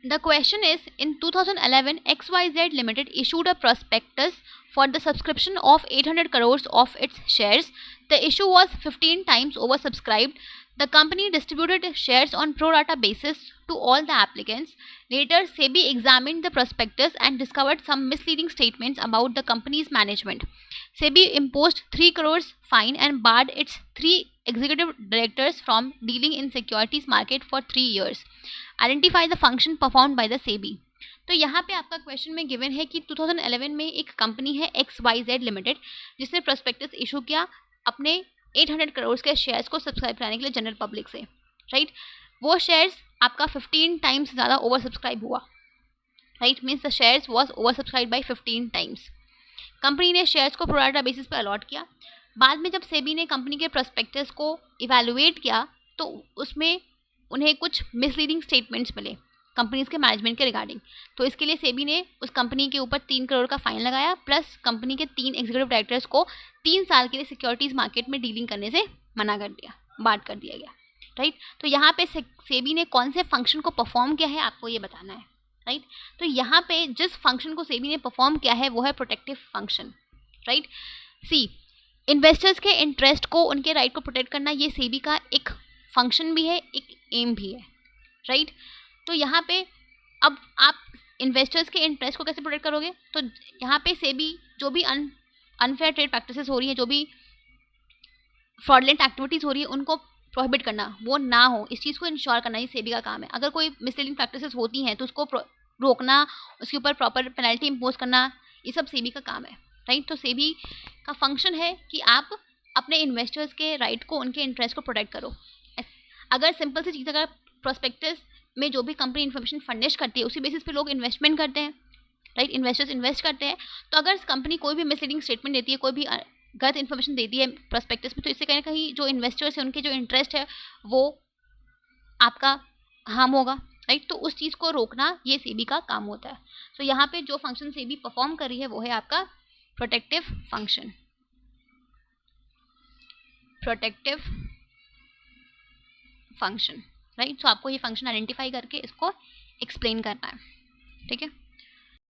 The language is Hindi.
The question is, in 2011, XYZ Limited issued a prospectus for the subscription of 800 crores of its shares. The issue was 15 times oversubscribed. The company distributed shares on pro rata basis to all the applicants. Later, SEBI examined the prospectus and discovered some misleading statements about the company's management. SEBI imposed 3 crores fine and barred its 3 executive directors from dealing in securities market for 3 years. Identify the function perform by the SEBI. तो यहाँ पे आपका क्वेश्चन में गिवन है कि 2011 में एक कंपनी है XYZ लिमिटेड जिसने प्रोस्पेक्टस इशू किया अपने 800 करोड़ के शेयर्स को सब्सक्राइब कराने के लिए जनरल पब्लिक से, राइट। वो शेयर्स आपका 15 टाइम्स ज़्यादा ओवर सब्सक्राइब हुआ, right, means the shares was over subscribe by 15 times. Company ने शेयर्स को प्रोराटा बेसिस पर अलॉट किया। बाद में जब सेबी ने कंपनी के प्रोस्पेक्टस को इवेलुएट किया तो उसमें उन्हें कुछ मिसलीडिंग स्टेटमेंट्स मिले कंपनीज के मैनेजमेंट के रिगार्डिंग। तो इसके लिए सेबी ने उस कंपनी के ऊपर 3 करोड़ का फाइन लगाया, प्लस कंपनी के 3 एग्जीक्यूटिव डायरेक्टर्स को 3 साल के लिए सिक्योरिटीज मार्केट में डीलिंग करने से मना कर दिया, बात कर दिया गया, राइट। तो यहाँ पे सेबी ने कौन से फंक्शन को परफॉर्म किया है आपको ये बताना है, राइट। तो यहाँ पे जिस फंक्शन को सेबी ने परफॉर्म किया है वो है प्रोटेक्टिव फंक्शन, राइट। सी, इन्वेस्टर्स के इंटरेस्ट को, उनके राइट को प्रोटेक्ट करना ये सेबी का एक फंक्शन भी है, एक एम भी है, राइट। तो यहाँ पे अब आप इन्वेस्टर्स के इंटरेस्ट को कैसे प्रोटेक्ट करोगे? तो यहाँ पे सेबी जो भी अनफेयर ट्रेड प्रैक्टिसेस हो रही है, जो भी फ्रॉडलेंट एक्टिविटीज़ हो रही है, उनको प्रोहिबिट करना, वो ना हो, इस चीज़ को इंश्योर करना ये सेबी का काम है। अगर कोई मिसलीडिंग प्रैक्टिसेस होती हैं तो उसको रोकना, उसके ऊपर प्रॉपर पेनल्टी इम्पोज करना, ये सब सेबी का काम है, राइट। तो सेबी का फंक्शन है कि आप अपने इन्वेस्टर्स के राइट को, उनके इंटरेस्ट को प्रोटेक्ट करो। अगर सिंपल सी चीज़, अगर प्रोस्पेक्टस में जो भी कंपनी इन्फॉर्मेशन फर्निश करती है उसी बेसिस पे लोग इन्वेस्टमेंट करते हैं, राइट, इन्वेस्टर्स इन्वेस्ट करते हैं। तो अगर कंपनी कोई भी मिसलीडिंग स्टेटमेंट देती है, कोई भी गलत इन्फॉर्मेशन देती है प्रोस्पेक्टस में, तो इससे कहीं ना कहीं जो इन्वेस्टर्स हैं उनके जो इंटरेस्ट है वो आपका हार्म होगा, राइट। तो उस चीज़ को रोकना ये सेबी का काम होता है। तो यहाँ पे जो फंक्शन सेबी परफॉर्म कर रही है वो है आपका protective function, protective function, right. तो आपको ये फंक्शन आइडेंटिफाई करके इसको एक्सप्लेन करना है, ठीक है।